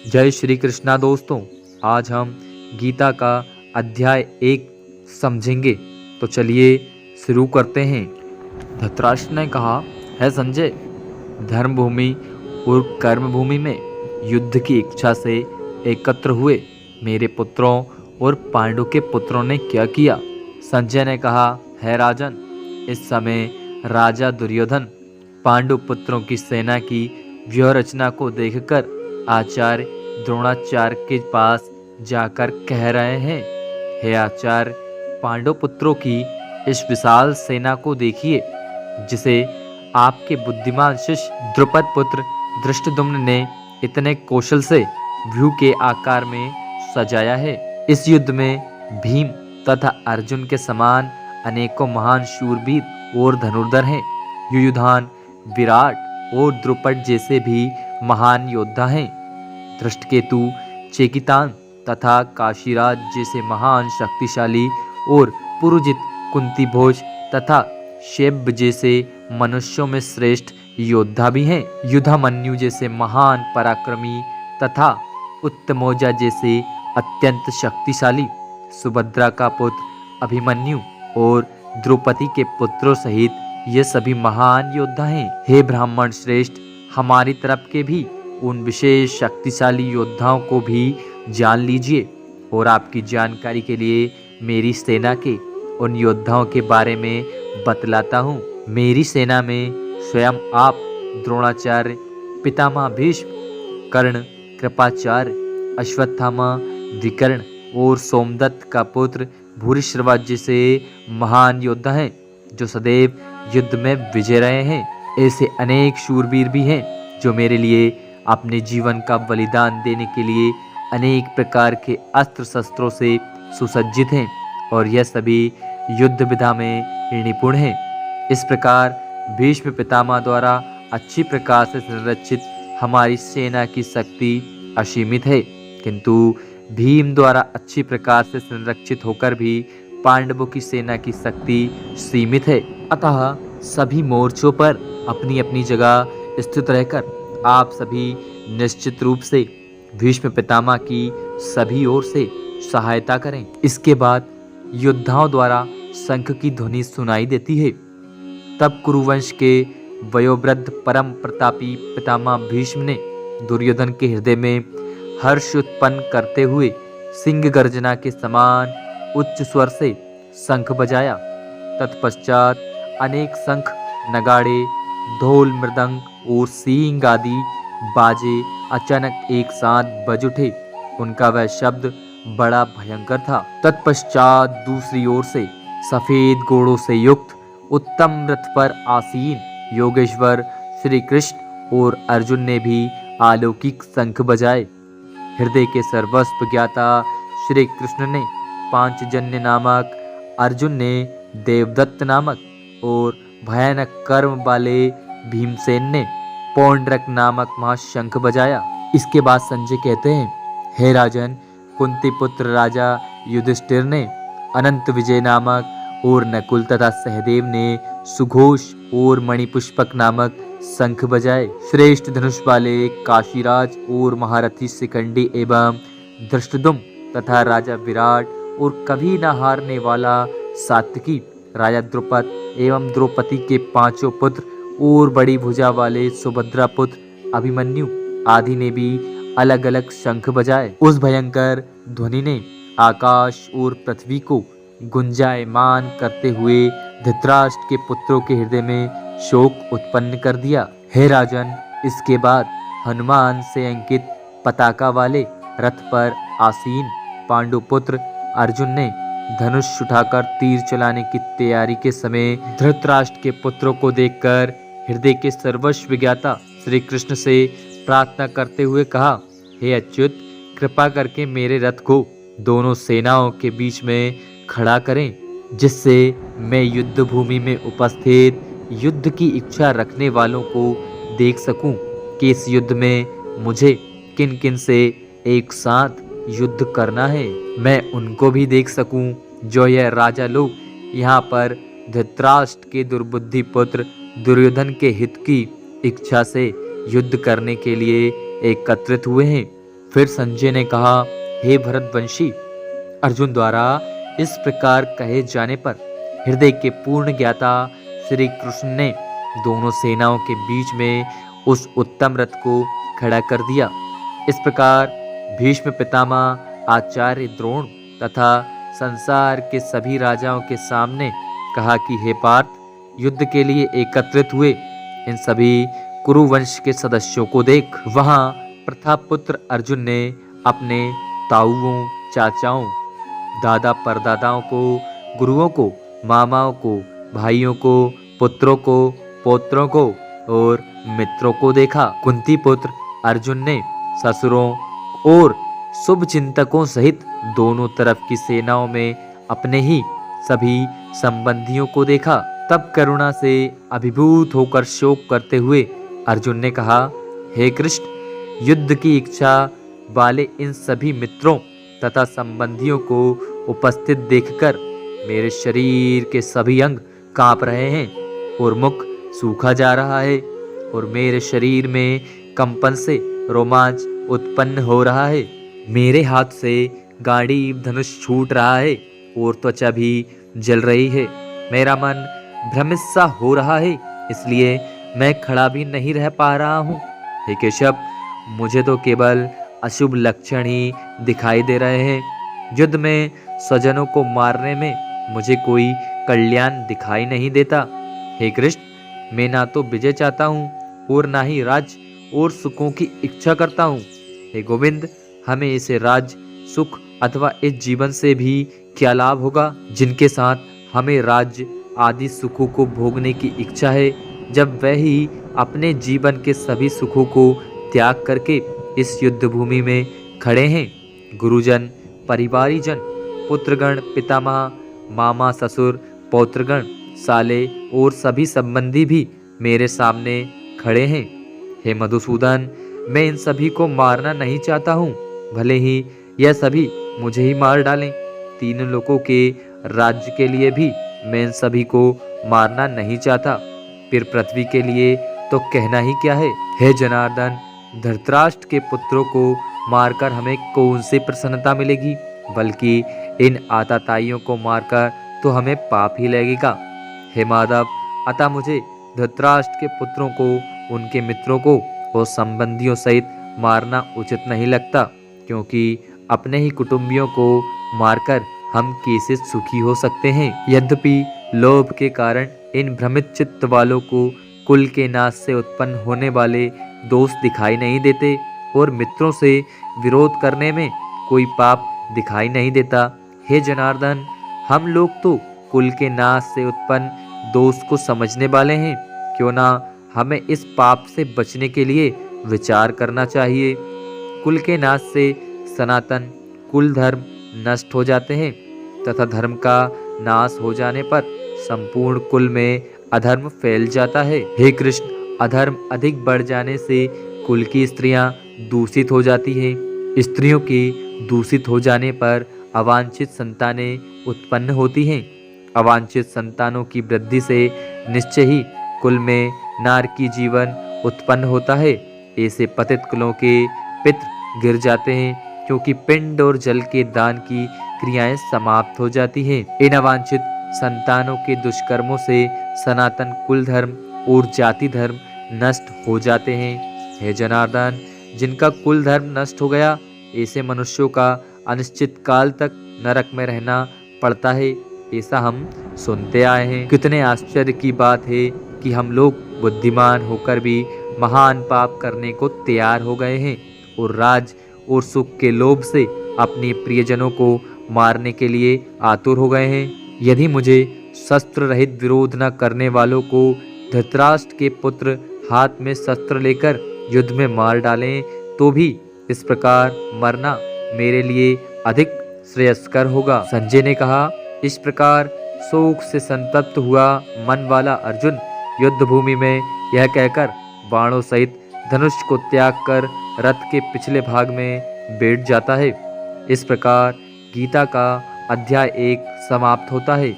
जय श्री कृष्णा दोस्तों। आज हम गीता का अध्याय 1 समझेंगे। तो चलिए शुरू करते हैं। धृतराष्ट्र ने कहा, है संजय, धर्म भूमि और कर्म भूमि में युद्ध की इच्छा से एकत्र हुए मेरे पुत्रों और पांडु के पुत्रों ने क्या किया? संजय ने कहा, है राजन, इस समय राजा दुर्योधन पांडु पुत्रों की सेना की व्यूह रचना को देखकर आचार्य द्रोणाचार्य के पास जाकर कह रहे हैं, हे आचार्य, पांडव पुत्रों की इस विशाल सेना को देखिए, जिसे आपके बुद्धिमान शिष्य द्रुपद पुत्र धृष्टद्युम्न ने इतने कौशल से व्यूह के आकार में सजाया है। इस युद्ध में भीम तथा अर्जुन के समान अनेकों महान शूरवीर और धनुर्धर हैं। युयुधान, विराट और द्रुपद जैसे भी महान योद्धा हैं। धृष्टकेतु, चेकितान तथा काशीराज जैसे महान शक्तिशाली और पुरुजित, कुंतीभोज तथा शैब्य जैसे मनुष्यों में श्रेष्ठ योद्धा भी हैं। युधामन्यु जैसे महान पराक्रमी तथा उत्तमौजा जैसे अत्यंत शक्तिशाली, सुभद्रा का पुत्र अभिमन्यु और द्रौपदी के पुत्रों सहित ये सभी महान योद्धा हैं। हे ब्राह्मण श्रेष्ठ, हमारी तरफ के भी उन विशेष शक्तिशाली योद्धाओं को भी जान लीजिए और आपकी जानकारी के लिए मेरी सेना के उन योद्धाओं के बारे में बतलाता हूँ। मेरी सेना में स्वयं आप, द्रोणाचार्य, पितामह भीष्म, कर्ण, कृपाचार्य, अश्वत्थामा, विकर्ण और सोमदत्त का पुत्र भूरिश्रवा जैसे महान योद्धा हैं, जो सदैव युद्ध में विजय रहे हैं। ऐसे अनेक शूरवीर भी हैं जो मेरे लिए अपने जीवन का बलिदान देने के लिए अनेक प्रकार के अस्त्र शस्त्रों से सुसज्जित हैं और यह सभी युद्ध विधा में निपुण हैं। इस प्रकार भीष्म पितामह द्वारा अच्छी प्रकार से संरक्षित हमारी सेना की शक्ति असीमित है, किंतु भीम द्वारा अच्छी प्रकार से संरक्षित होकर भी पांडवों की सेना की शक्ति सीमित है। अतः सभी मोर्चों पर अपनी अपनी जगह स्थित रहकर आप सभी निश्चित रूप से भीष्म पितामह की सभी ओर से सहायता करें। इसके बाद योद्धाओं द्वारा शंख की ध्वनि सुनाई देती है। तब कुरुवंश के वयोवृद्ध परम प्रतापी पितामह भीष्म ने दुर्योधन के हृदय में हर्ष उत्पन्न करते हुए सिंह गर्जना के समान उच्च स्वर से शंख बजाया। तत्पश्चात अनेक शंख, नगाड़े, ढोल, मृदंग और सींग आदि बाजे अचानक एक साथ बज उठे। उनका वह शब्द बड़ा भयंकर था। तत्पश्चात दूसरी ओर से सफेद घोड़ों से युक्त उत्तम रथ पर आसीन योगेश्वर श्री कृष्ण और अर्जुन ने भी अलौकिक शंख बजाए। हृदय के सर्वस्व ज्ञाता श्री कृष्ण ने पांचजन्य नामक, अर्जुन ने देवदत्त नामक और भयानक कर्म वाले भीमसेन ने पौंड्रक नामक महाशंख बजाया। इसके बाद संजय कहते हैं, हे राजन, कुंती पुत्र राजा युधिष्ठिर ने अनंत विजय नामक और नकुल तथा सहदेव ने सुघोष और मणिपुष्पक नामक शंख बजाए। श्रेष्ठ धनुष वाले काशीराज और महारथी शिखंडी एवं धृष्टद्युम्न तथा राजा विराट और कभी न हारने वाला सात्विकी राजा द्रुपद एवं द्रौपदी के पांचों पुत्र और बड़ी भुजा वाले सुभद्रा पुत्र अभिमन्यु आदि ने भी अलग अलग शंख बजाए। उस भयंकर ध्वनि ने आकाश और पृथ्वी को गुंजायमान करते हुए धृतराष्ट्र के पुत्रों के हृदय में शोक उत्पन्न कर दिया। हे राजन, इसके बाद हनुमान से अंकित पताका वाले रथ पर आसीन पांडु पुत्र अर्जुन ने धनुष उठाकर तीर चलाने की तैयारी के समय धृतराष्ट्र के पुत्रों को देखकर हृदय के सर्वस्व ज्ञाता श्री कृष्ण से प्रार्थना करते हुए कहा, हे अच्युत, कृपा करके मेरे रथ को दोनों सेनाओं के बीच में खड़ा करें, जिससे मैं युद्ध भूमि में उपस्थित युद्ध की इच्छा रखने वालों को देख सकूं कि इस युद्ध में मुझे किन किन से एक साथ युद्ध करना है। मैं उनको भी देख सकूं जो यह राजा लोग यहाँ पर धृतराष्ट्र के दुर्बुद्धि पुत्र दुर्योधन के हित की इच्छा से युद्ध करने के लिए एकत्रित हुए हैं। फिर संजय ने कहा, हे भरतवंशी, अर्जुन द्वारा इस प्रकार कहे जाने पर हृदय के पूर्ण ज्ञाता श्री कृष्ण ने दोनों सेनाओं के बीच में उस उत्तम रथ को खड़ा कर दिया। इस प्रकार भीष्म पितामह, आचार्य द्रोण तथा संसार के सभी राजाओं के सामने कहा कि हे पार्थ, युद्ध के लिए एकत्रित हुए इन सभी कुरुवंश के सदस्यों को देख। वहां प्रतापपुत्र अर्जुन ने अपने ताऊओं, चाचाओं, दादा परदादाओं को, गुरुओं को, मामाओं को, भाइयों को, पुत्रों को, पौत्रों को और मित्रों को देखा। कुंती पुत्र अर्जुन ने ससुरों और शुभ चिंतकों सहित दोनों तरफ की सेनाओं में अपने ही सभी संबंधियों को देखा। तब करुणा से अभिभूत होकर शोक करते हुए अर्जुन ने कहा, हे कृष्ण, युद्ध की इच्छा वाले इन सभी मित्रों तथा संबंधियों को उपस्थित देखकर मेरे शरीर के सभी अंग कांप रहे हैं और मुख सूखा जा रहा है और मेरे शरीर में कंपन से रोमांच उत्पन्न हो रहा है। मेरे हाथ से गांडीव धनुष छूट रहा है और त्वचा भी जल रही है। मेरा मन भ्रमित सा हो रहा है, इसलिए मैं खड़ा भी नहीं रह पा रहा हूँ। हे केशव, मुझे तो केवल अशुभ लक्षण ही दिखाई दे रहे हैं। युद्ध में स्वजनों को मारने में मुझे कोई कल्याण दिखाई नहीं देता। हे कृष्ण, मैं ना तो विजय चाहता हूँ और ना ही राज्य और सुखों की इच्छा करता हूँ। हे गोविंद, हमें इसे राज्य, सुख अथवा इस जीवन से भी क्या लाभ होगा जिनके साथ हमें राज्य आदि सुखों को भोगने की इच्छा है, जब वह ही अपने जीवन के सभी सुखों को त्याग करके इस युद्ध भूमि में खड़े हैं। गुरुजन, परिवारीजन, पुत्रगण, पितामह, मामा, ससुर, पौत्रगण, साले और सभी संबंधी भी मेरे सामने खड़े हैं। हे मधुसूदन, मैं इन सभी को मारना नहीं चाहता हूँ, भले ही यह सभी मुझे ही मार डालें। तीनों लोगों के राज्य के लिए भी मैं इन सभी को मारना नहीं चाहता, फिर पृथ्वी के लिए तो कहना ही क्या है। हे जनार्दन, धृतराष्ट्र के पुत्रों को मारकर हमें कौन सी प्रसन्नता मिलेगी, बल्कि इन आताताइयों को मारकर तो हमें पाप ही लगेगा। हे माधव, अतः मुझे धृतराष्ट्र के पुत्रों को, उनके मित्रों को और संबंधियों सहित मारना उचित नहीं लगता, क्योंकि अपने ही कुटुंबियों को मारकर हम कैसे सुखी हो सकते हैं। यद्यपि लोभ के कारण इन भ्रमित चित्त वालों को कुल के नाश से उत्पन्न होने वाले दोष दिखाई नहीं देते और मित्रों से विरोध करने में कोई पाप दिखाई नहीं देता। हे जनार्दन, हम लोग तो कुल के नाश से उत्पन्न दोष को समझने वाले हैं, क्यों ना हमें इस पाप से बचने के लिए विचार करना चाहिए। कुल के नाश से सनातन कुल धर्म नष्ट हो जाते हैं तथा धर्म का नाश हो जाने पर संपूर्ण कुल में अधर्म फैल जाता है। हे कृष्ण, अधर्म अधिक बढ़ जाने से कुल की स्त्रियां दूषित हो जाती हैं। स्त्रियों के दूषित हो जाने पर अवांछित संतानें उत्पन्न होती हैं। अवांछित संतानों की वृद्धि से निश्चय ही कुल में नारकी जीवन उत्पन्न होता है। ऐसे पतित कुलों के पितृ गिर जाते हैं, क्योंकि पिंड और जल के दान की क्रियाएं समाप्त हो जाती हैं। इन अवांछित संतानों के दुष्कर्मों से सनातन कुल धर्म और जाति धर्म नष्ट हो जाते हैं। हे जनार्दन, जिनका कुल धर्म नष्ट हो गया, ऐसे मनुष्यों का अनिश्चित काल तक नरक में रहना पड़ता है, ऐसा हम सुनते आए हैं। कितने आश्चर्य की बात है कि हम लोग बुद्धिमान होकर भी महान पाप करने को तैयार हो गए हैं और राज और सुख के लोभ से अपने प्रियजनों को मारने के लिए आतुर हो गए हैं। यदि मुझे शस्त्र रहित विरोध न करने वालों को धृतराष्ट्र के पुत्र हाथ में शस्त्र लेकर युद्ध में मार डालें, तो भी इस प्रकार मरना मेरे लिए अधिक श्रेयस्कर होगा। संजय ने कहा, इस प्रकार शोक से संतप्त हुआ मन वाला अर्जुन युद्ध भूमि में यह कहकर बाणों सहित धनुष को त्याग कर रथ के पिछले भाग में बैठ जाता है। इस प्रकार गीता का अध्याय 1 समाप्त होता है।